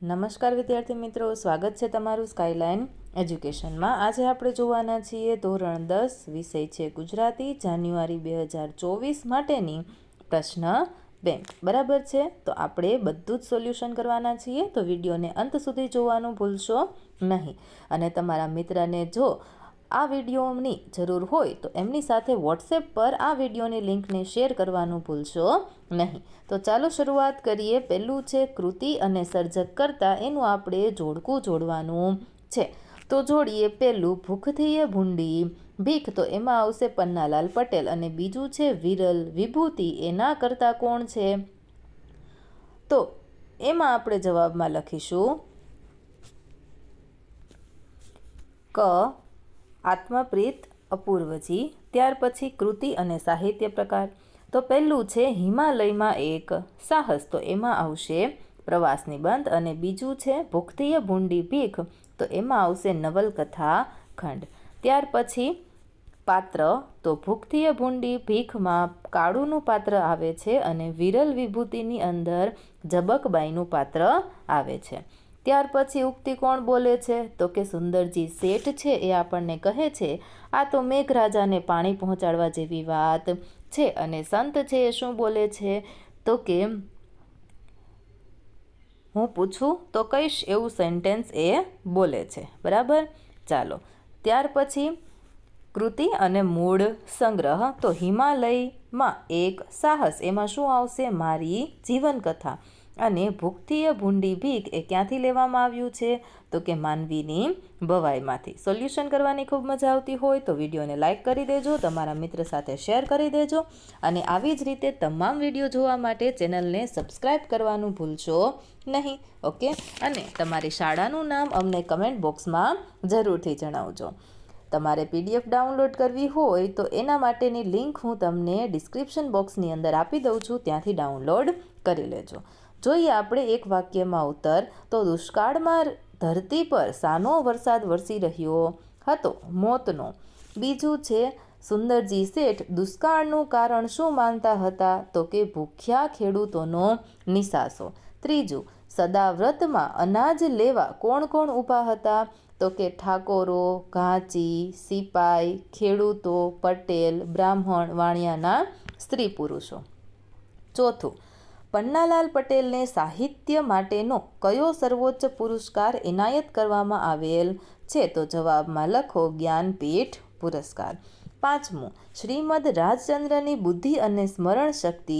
નમસ્કાર વિદ્યાર્થી મિત્રો, સ્વાગત છે તમારું સ્કાયલાઇન એજ્યુકેશનમાં। આજે આપણે જોવાના છીએ ધોરણ 10 વિષય છે ગુજરાતી, જાન્યુઆરી 2024 માટેની પ્રશ્ન બેંક। બરાબર છે, તો આપણે બધું જ સોલ્યુશન કરવાના છીએ, તો વિડીયોને અંત સુધી જોવાનું ભૂલશો નહીં। અને તમારા મિત્રને જો આ વિડીયોની જરૂર હોય તો એમની સાથે વોટ્સએપ પર આ વિડીયોની લિંકને શેર કરવાનું ભૂલશો નહીં। તો ચાલો શરૂઆત કરીએ। પહેલું છે કૃતિ અને સર્જક કરતાં, એનું આપણે જોડકું જોડવાનું છે। તો જોડીએ પહેલું, ભૂખથી ભૂંડી ભીખ, તો એમાં આવશે પન્નાલાલ પટેલ। અને બીજું છે વિરલ વિભૂતિ, એના કરતાં કોણ છે? તો એમાં આપણે જવાબમાં લખીશું ક આત્મપ્રીત અપૂર્વજી। ત્યાર પછી કૃતિ અને સાહિત્ય પ્રકાર, તો પહેલું છે હિમાલયમાં એક સાહસ, તો એમાં આવશે પ્રવાસ નિબંધ। અને બીજું છે ભૂખથી ભૂંડી ભીખ, તો એમાં આવશે નવલકથા ખંડ। ત્યાર પછી પાત્ર, તો ભૂખથી ભૂંડી ભીખમાં કાળુનું પાત્ર આવે છે અને વિરલ વિભૂતિની અંદર ઝબકબાઈનું પાત્ર આવે છે। ત્યાર પછી ઉક્તિ કોણ બોલે છે? તો કે સુંદરજી શેઠ છે એ આપણને કહે છે આ તો મેઘરાજાને પાણી પહોંચાડવા જેવી વાત છે। અને સંત છે એ શું બોલે છે? તો કે હું પૂછું તો કહીશ એવું સેન્ટેન્સ એ બોલે છે। બરાબર, ચાલો ત્યાર પછી કૃતિ અને મૂળ સંગ્રહ, તો હિમાલયમાં એક સાહસ, એમાં શું આવશે? મારી જીવનકથા। અને ભૂખથી ભૂંડી ભીખ એ ક્યાંથી લેવામાં આવ્યું છે? તો કે માનવીની ભવાઈમાંથી। સોલ્યુશન કરવાની ખૂબ મજા આવતી હોય તો વિડીયોને લાઇક કરી દેજો, તમારા મિત્ર સાથે શેર કરી દેજો, અને આવી જ રીતે તમામ વિડીયો જોવા માટે ચેનલને સબસ્ક્રાઈબ કરવાનું ભૂલશો નહીં। ઓકે, અને તમારી શાળાનું નામ અમને કમેન્ટ બોક્સમાં જરૂરથી જણાવજો। તમારે PDF ડાઉનલોડ કરવી હોય તો એના માટેની લિંક હું તમને ડિસ્ક્રિપ્શન બોક્સની અંદર આપી દઉં છું, ત્યાંથી ડાઉનલોડ કરી લેજો। જોઈએ આપણે એક વાક્યમાં ઉત્તર, તો દુષ્કાળમાં ધરતી પર શાનો વરસાદ વરસી રહ્યો હતો? મોતનો। બીજું છે સુંદરજી શેઠ દુષ્કાળનું કારણ શું માનતા હતા? તો કે ભૂખ્યા ખેડૂતોનો નિસાસો। ત્રીજું, સદાવ્રતમાં અનાજ લેવા કોણ કોણ ઊભા હતા? તો કે ઠાકોરો, ઘાંચી, સિપાઈ, ખેડૂતો, પટેલ, બ્રાહ્મણ, વાણિયાના સ્ત્રી પુરુષો। ચોથું, પન્નાલાલ પટેલને સાહિત્ય માટેનો કયો સર્વોચ્ચ પુરસ્કાર એનાયત કરવામાં આવેલ છે? તો જવાબમાં લખો જ્ઞાનપીઠ પુરસ્કાર। પાંચમું, શ્રીમદ રાજચંદ્રની બુદ્ધિ અને સ્મરણ શક્તિ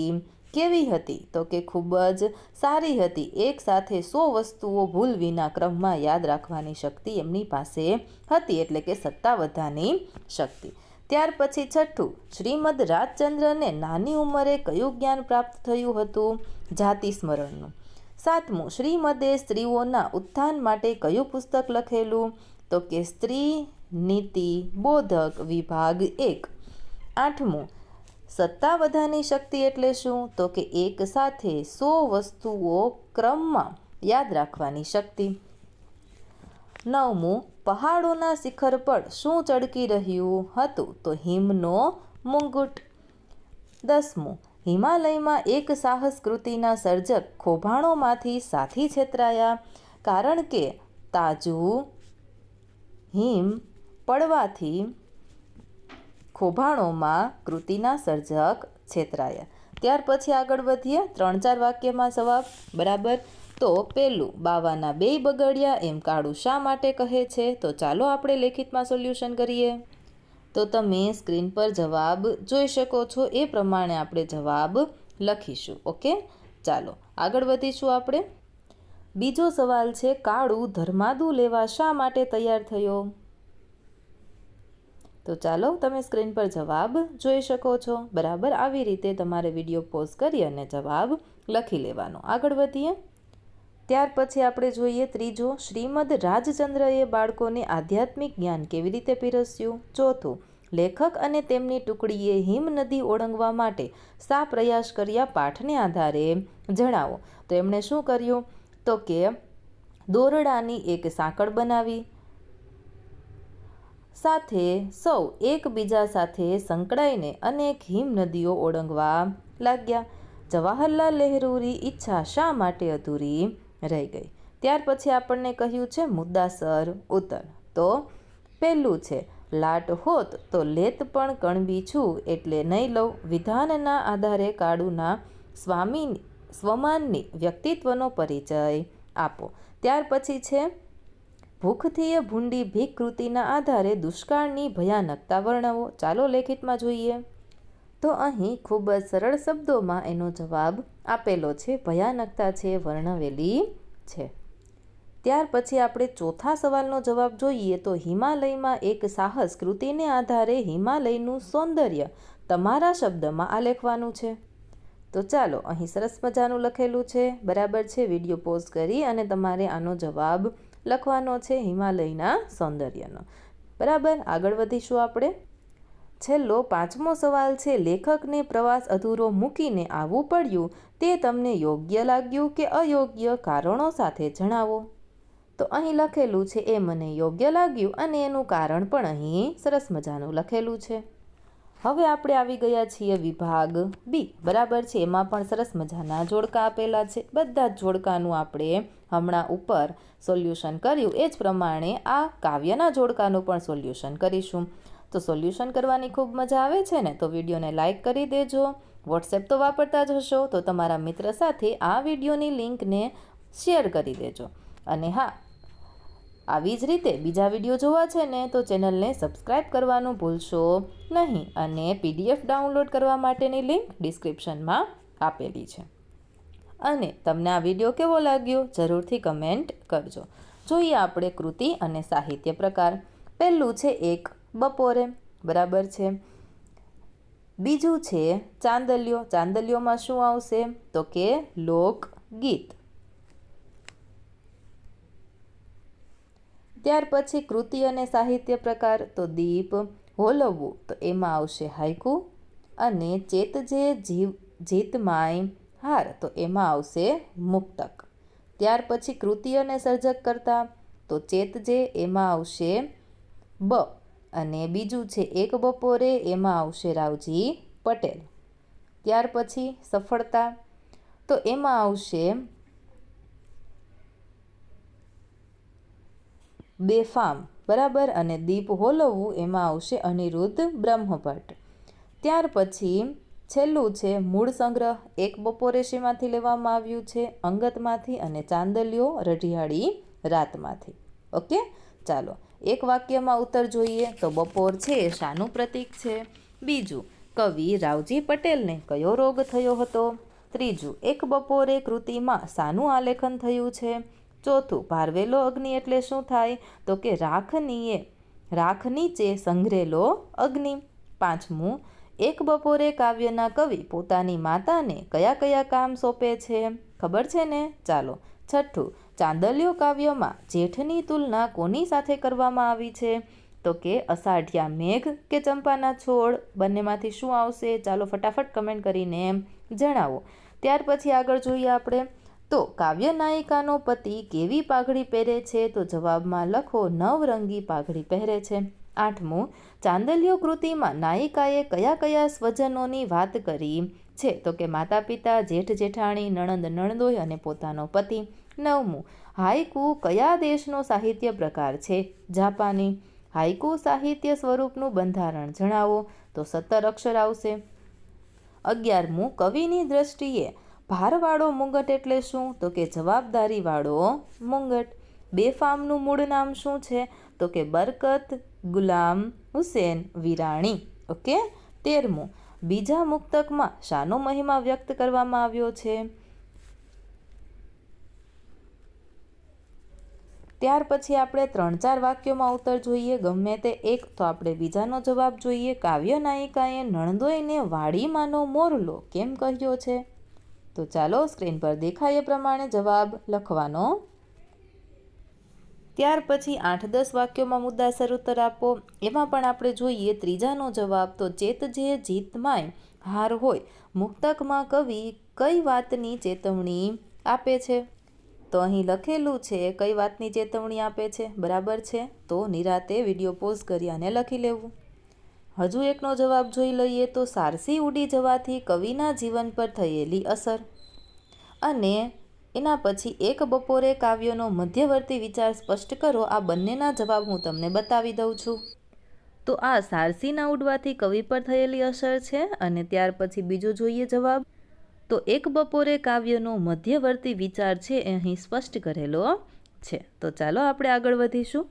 કેવી હતી? તો કે ખૂબ જ સારી હતી। એક સાથે 100 વસ્તુઓ ભૂલ વિના ક્રમમાં યાદ રાખવાની શક્તિ એમની પાસે હતી, એટલે કે સત્તાવધાની શક્તિ। ત્યાર પછી છઠ્ઠું, શ્રીમદ રાજચંદ્રને નાની ઉંમરે કયું જ્ઞાન પ્રાપ્ત થયું હતું? જાતિ સ્મરણનું। સાતમું, શ્રીમદે સ્ત્રીઓના ઉત્થાન માટે કયું પુસ્તક લખેલું? તો કે સ્ત્રી નીતિ બોધક વિભાગ 1। આઠમું, સત્તાવધાની શક્તિ એટલે શું? તો કે એક સાથે 100 વસ્તુઓ ક્રમમાં યાદ રાખવાની શક્તિ। નવમું, પહાડોના શિખર પર શું ચળકી રહ્યું હતું? તો હિમનો મુંગટ। 10મું, હિમાલયમાં એક સાહસ કૃતિના સર્જક ખોભાણોમાંથી સાથી છેતરાયા, કારણ કે તાજું હિમ પડવાથી ખોભાણોમાં કૃતિના સર્જક છેતરાયા। ત્યાર પછી આગળ વધીએ 3-4 વાક્યમાં જવાબ। બરાબર, તો પહેલું, બાવાના 2 બગડ્યા એમ કાળું શા માટે કહે છે? તો ચાલો આપણે લેખિતમાં સોલ્યુશન કરીએ। તો તમે સ્ક્રીન પર જવાબ જોઈ શકો છો, એ પ્રમાણે આપણે જવાબ લખીશું। ઓકે, ચાલો આગળ વધીશું આપણે। બીજો સવાલ છે, કાળું ધર્માદુ લેવા શા માટે તૈયાર થયો? તો ચાલો તમે સ્ક્રીન પર જવાબ જોઈ શકો છો। બરાબર, આવી રીતે તમારે વિડીયો પોઝ કરી અને જવાબ લખી લેવાનો। આગળ વધીએ। ત્યાર પછી આપણે જોઈએ ત્રીજો, શ્રીમદ રાજચંદ્રએ બાળકોને આધ્યાત્મિક જ્ઞાન કેવી રીતે પીરસ્યું? ચોથું, લેખક અને તેમની ટુકડીએ હિમનદી ઓળંગવા માટે શા પ્રયાસ કર્યા? પાઠને આધારે જણાવો। તો એમણે શું કર્યું? તો કે દોરડાની એક સાંકળ બનાવી, સાથે સૌ એકબીજા સાથે સંકળાઈને અનેક હિમનદીઓ ઓળંગવા લાગ્યા। જવાહરલાલ નહેરુની ઈચ્છા શા માટે અધૂરી રહી ગઈ? ત્યાર પછી આપણને કહ્યું છે મુદ્દાસર ઉત્તર. તો પહેલું છે લાટ હોત તો લેત પણ કણબી છું એટલે નહીં લઉં. વિધાનના આધારે કાળુના સ્વમાનની વ્યક્તિત્વનો પરિચય આપો. ત્યાર પછી છે ભૂખથી ભૂંડી ભીખ કૃતિના આધારે દુષ્કાળની ભયાનકતા વર્ણવો. ચાલો લેખિતમાં જોઈએ. તો અહીં ખૂબ જ સરળ શબ્દોમાં એનો જવાબ આપેલો છે. ભયાનકતા છે વર્ણવેલી છે. ત્યાર પછી આપણે ચોથા સવાલનો જવાબ જોઈએ. તો હિમાલયમાં એક સાહસ કૃતિને આધારે હિમાલયનું સૌંદર્ય તમારા શબ્દમાં આલેખવાનું છે. તો ચાલો, અહીં સરસ મજાનું લખેલું છે, બરાબર છે. વિડીયો પોઝ કરી અને તમારે આનો જવાબ લખવાનો છે હિમાલયના સૌંદર્યનો. બરાબર, આગળ વધીશું આપણે. છેલ્લો પાંચમો સવાલ છે લેખકને પ્રવાસ અધૂરો મૂકીને આવવું પડ્યું તે તમને યોગ્ય લાગ્યું કે અયોગ્ય? કારણો સાથે જણાવો. તો અહીં લખેલું છે એ મને યોગ્ય લાગ્યું અને એનું કારણ પણ અહીં સરસ મજાનું લખેલું છે. હવે આપણે આવી ગયા છીએ વિભાગ બી. બરાબર છે, એમાં પણ સરસ મજાના જોડકા આપેલા છે. બધા જ જોડકાનું આપણે હમણાં ઉપર સોલ્યુશન કર્યું એ જ પ્રમાણે આ કાવ્યના જોડકાનું પણ સોલ્યુશન કરીશું. તો સોલ્યુશન કરવાની ખૂબ મજા આવે છે ને, તો વિડીયોને લાઇક કરી દેજો. વોટ્સએપ તો વાપરતા જ હશો, તો તમારા મિત્ર સાથે આ વિડીયોની લિંકને શેર કરી દેજો. અને હા, આવી જ રીતે બીજા વિડીયો જોવા છે ને તો ચેનલને સબસ્ક્રાઈબ કરવાનું ભૂલશો નહીં. અને PDF ડાઉનલોડ કરવા માટેની લિંક ડિસ્ક્રિપ્શનમાં આપેલી છે. અને તમને આ વિડીયો કેવો લાગ્યો જરૂરથી કમેન્ટ કરજો. જોઈએ આપણે કૃતિ અને સાહિત્ય પ્રકાર. પહેલું છે એક બપોરે. બરાબર છે. બીજું છે ચાંદલિયો. ચાંદલિયોમાં શું આવશે? તો કે લોકગીત. ત્યાર પછી કૃતિ અને સાહિત્ય પ્રકાર. તો દીપ હોલવવું, તો એમાં આવશે હાઇકુ. અને ચેત જે જીતમાય હાર, તો એમાં આવશે મુક્તક. ત્યાર પછી કૃતિ અને સર્જક કરતા. તો ચેત જે, એમાં આવશે બ. અને બીજું છે એક બપોરે, એમાં આવશે રાવજી પટેલ. ત્યાર પછી સફળતા, તો એમાં આવશે બેફામ. બરાબર. અને દીપ હોલવવું, એમાં આવશે અનિરુદ્ધ બ્રહ્મભટ્ટ. ત્યાર પછી છેલ્લું છે મૂળ સંગ્રહ. એક બપોરે શેમાંથી લેવામાં આવ્યું છે? અંગતમાંથી. અને ચાંદલિયો રઢિયાળી રાતમાંથી. ઓકે, ચાલો એક વાક્યમાં ઉત્તર જોઈએ. તો બપોર છે એ શાનું પ્રતીક છે? બીજું, કવિ રાવજી પટેલને કયો રોગ થયો હતો? ત્રીજું, એક બપોરે કૃતિમાં શાનું આલેખન થયું છે? ચોથું, ભારવેલો અગ્નિ એટલે શું થાય? તો કે રાખ નીચે સંઘરેલો અગ્નિ. પાંચમું, એક બપોરે કાવ્યના કવિ પોતાની માતાને કયા કયા કામ સોંપે છે? ખબર છે ને? ચાલો. છઠ્ઠું, ચાંદલિયો કાવ્યમાં જેઠની તુલના કોની સાથે કરવામાં આવી છે? તો કે અષાઢિયા મેઘ કે ચંપાના છોડ? બંનેમાંથી શું આવશે? ચાલો ફટાફટ કમેન્ટ કરીને જણાવો. ત્યાર પછી આગળ જોઈએ આપણે. તો કાવ્ય નાયિકાનો પતિ કેવી પાઘડી પહેરે છે? તો જવાબમાં લખો નવરંગી પાઘડી પહેરે છે. આઠમું, ચાંદલિયો કૃતિમાં નાયિકાએ કયા કયા સ્વજનોની વાત કરી છે? તો કે માતા પિતા, જેઠ જેઠાણી, નણંદ નણદોઈ અને પોતાનો પતિ. નવમું, હાઇકુ કયા દેશનો સાહિત્ય પ્રકાર છે? જાપાની. હાઇકુ સાહિત્ય સ્વરૂપનું બંધારણ જણાવો. તો 17 અક્ષર આવશે. 11મું, કવિની દ્રષ્ટિએ ભારવાળો મુંગટ એટલે શું? તો કે જવાબદારીવાળો મુંગટ. બેફામનું મૂળ નામ શું છે? તો કે બરકત ગુલામ હુસેન વિરાણી. ઓકે. 13મું, બીજા મુક્તકમાં શાનો મહિમા વ્યક્ત કરવામાં આવ્યો છે? ત્યાર પછી આપણે 3-4 વાક્યોમાં ઉત્તર જોઈએ, ગમે તે એક. તો આપણે બીજાનો જવાબ જોઈએ. કાવ્ય નાયિકાએ નણંદોઈને વાડીમાંનો મોરલો કેમ કહ્યો છે? તો ચાલો સ્ક્રીન પર દેખાય એ પ્રમાણે જવાબ લખવાનો. ત્યાર પછી 8-10 વાક્યોમાં મુદ્દાસર ઉત્તર આપો. એમાં પણ આપણે જોઈએ ત્રીજાનો જવાબ. તો ચેત જે જીતમાય હાર હોય, મુક્તકમાં કવિ કઈ વાતની ચેતવણી આપે છે? તો અહીં લખેલું છે કઈ વાતની ચેતવણી આપે છે. બરાબર છે. તો નિરાતે વિડીયો પોઝ કરી અને લખી લેવું. હજુ એકનો જવાબ જોઈ લઈએ. તો સારસી ઉડી જવાથી કવિના જીવન પર થયેલી અસર. અને એના પછી એક બપોરે કાવ્યનો મધ્યવર્તી વિચાર સ્પષ્ટ કરો. આ બંનેના જવાબ હું તમને બતાવી દઉં છું. તો આ સારસીના ઉડવાથી કવિ પર થયેલી અસર છે. અને ત્યાર પછી બીજો જોઈએ જવાબ. તો એક બપોરે કાવ્યનો મધ્યવર્તી વિચાર છે એ અહીં સ્પષ્ટ કરેલો છે. તો ચાલો આપણે આગળ વધીશું.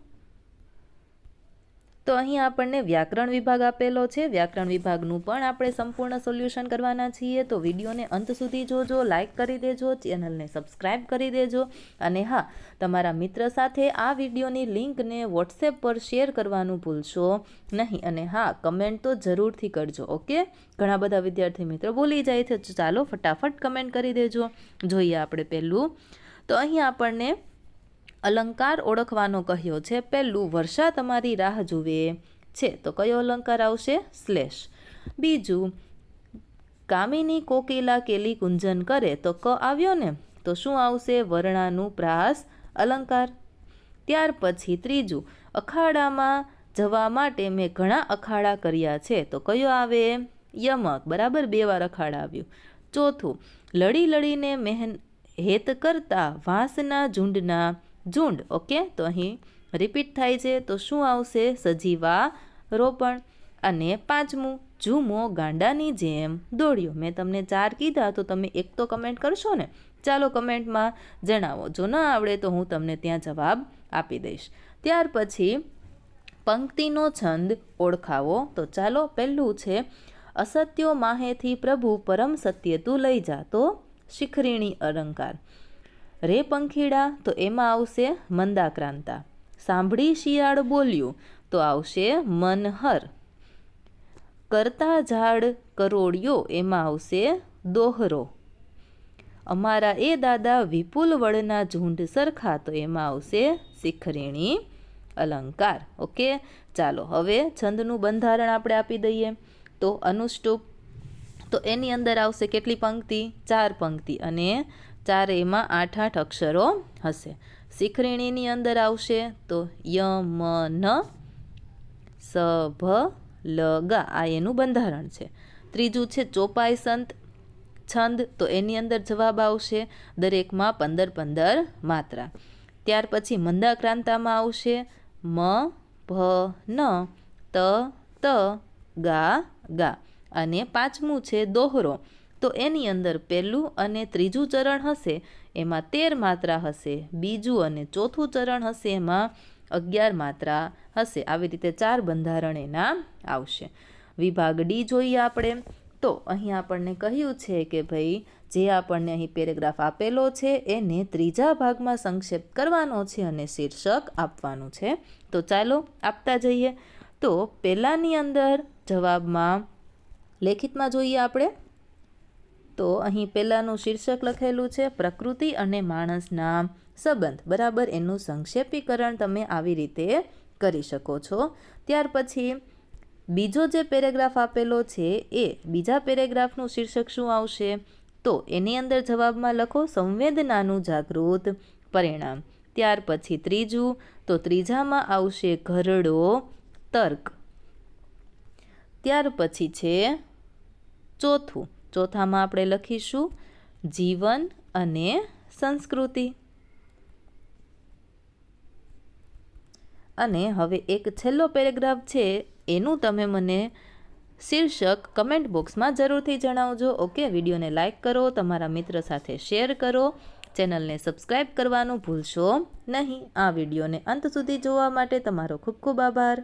તો અહીં આપણને વ્યાકરણ વિભાગ આપેલો છે. વ્યાકરણ વિભાગનું પણ આપણે સંપૂર્ણ સોલ્યુશન કરવાના છીએ. તો વિડીયોને અંત સુધી જોજો, લાઇક કરી દેજો, ચેનલને સબસ્ક્રાઈબ કરી દેજો. અને હા, તમારા મિત્ર સાથે આ વિડીયોની લિંકને વોટ્સએપ પર શેર કરવાનું ભૂલશો નહીં. અને હા, કમેન્ટ તો જરૂરથી કરજો. ઓકે, ઘણા બધા વિદ્યાર્થી મિત્રો ભૂલી જાય છે. ચાલો ફટાફટ કમેન્ટ કરી દેજો. જોઈએ આપણે પહેલું. તો અહીં આપણને અલંકાર ઓળખવાનો કહ્યો છે. પહેલું, વર્ષા તમારી રાહ જુએ છે. તો કયો અલંકાર આવશે? શ્લેષ. બીજું, કામિની કોકિલા કેલી કુંજન કરે. તો ક આવ્યો ને, તો શું આવશે? વર્ણાનુપ્રાસ અલંકાર. ત્યાર પછી ત્રીજું, અખાડામાં જવા માટે મેં ઘણા અખાડા કર્યા છે. તો કયો આવે? યમક. બરાબર, 2 વાર અખાડા આવ્યું. ચોથું, લડી લડીને હેત કરતા વાંસના ઝુંડના ઝુંડ. ઓકે, તો અહીં રિપીટ થાય છે. તો શું આવશે? સજીવા રોપણ. અને પાંચમું, ઝૂમો ગાંડાની જેમ દોડ્યો. મેં તમને 4 કીધા, તો તમે એક તો કમેન્ટ કરશો ને? ચાલો કમેન્ટમાં જણાવો. જો ન આવડે તો હું તમને ત્યાં જવાબ આપી દઈશ. ત્યાર પછી પંક્તિનો છંદ ઓળખાવો. તો ચાલો, પહેલું છે, અસત્યો માહેથી પ્રભુ પરમ સત્ય તું લઈ જા. તો શિખરીણી અલંકાર. રે પંખીડા, તો એમાં આવશે મંદાક્રાંતા. સાંભળી શિયાળ બોલ્યું, તો આવશે મનહર. કરતા ઝાડ કરોડિયો, એમાં આવશે દોહરો. અમારા એ દાદા વિપુલ વડના ઝુંડ સરખા, તો એમાં આવશે શિખરીણી અલંકાર. ઓકે, ચાલો હવે છંદનું બંધારણ આપણે આપી દઈએ. તો અનુષ્ટુપ, તો એની અંદર આવશે કેટલી પંક્તિ? 4 પંક્તિ. અને ચારેયમાં 8-8 અક્ષરો હશે. શિખરીણીની અંદર આવશે તો ય મ ન સ ભ લ ગા. આ એનું બંધારણ છે. ત્રીજું છે ચોપાઈ સંત છંદ. તો એની અંદર જવાબ આવશે દરેકમાં 15-15 માત્રા. ત્યાર પછી મંદાક્રાંતામાં આવશે મ ભ ન ત ત ગા ગા. અને પાંચમું છે દોહરો. તો એની અંદર પહેલું અને ત્રીજું ચરણ હશે એમાં 13 માત્રા હશે. બીજું અને ચોથું ચરણ હશે એમાં 11 માત્રા હશે. આવી રીતે 4 બંધારણ એના આવશે. વિભાગ ડી જોઈએ આપણે. તો અહીં આપણને કહ્યું છે કે ભાઈ જે આપણને અહીં પેરેગ્રાફ આપેલો છે એને ત્રીજા ભાગમાં સંક્ષેપ કરવાનો છે અને શીર્ષક આપવાનું છે. તો ચાલો આપતા જઈએ. તો પહેલાંની અંદર જવાબમાં લેખિતમાં જોઈએ આપણે. તો અહીં પહેલાંનું શીર્ષક લખેલું છે પ્રકૃતિ અને માણસના સંબંધ. બરાબર, એનું સંક્ષેપીકરણ તમે આવી રીતે કરી શકો છો. ત્યાર પછી બીજો જે પેરેગ્રાફ આપેલો છે એ બીજા પેરેગ્રાફનું શીર્ષક શું આવશે? તો એની અંદર જવાબમાં લખો સંવેદનાનું જાગૃત પરિણામ. ત્યાર પછી ત્રીજું, તો ત્રીજામાં આવશે ઘરડો તર્ક. ત્યાર પછી છે ચોથું. ચોથામાં આપણે લખીશું જીવન અને સંસ્કૃતિ. અને હવે એક છેલ્લો પેરેગ્રાફ છે એનું તમે મને શીર્ષક કમેન્ટ બોક્સમાં જરૂરથી જણાવજો. ઓકે, વિડીયોને લાઇક કરો, તમારા મિત્ર સાથે શેર કરો, ચેનલને સબસ્ક્રાઈબ કરવાનું ભૂલશો નહીં. આ વિડીયોને અંત સુધી જોવા માટે તમારો ખૂબ ખૂબ આભાર.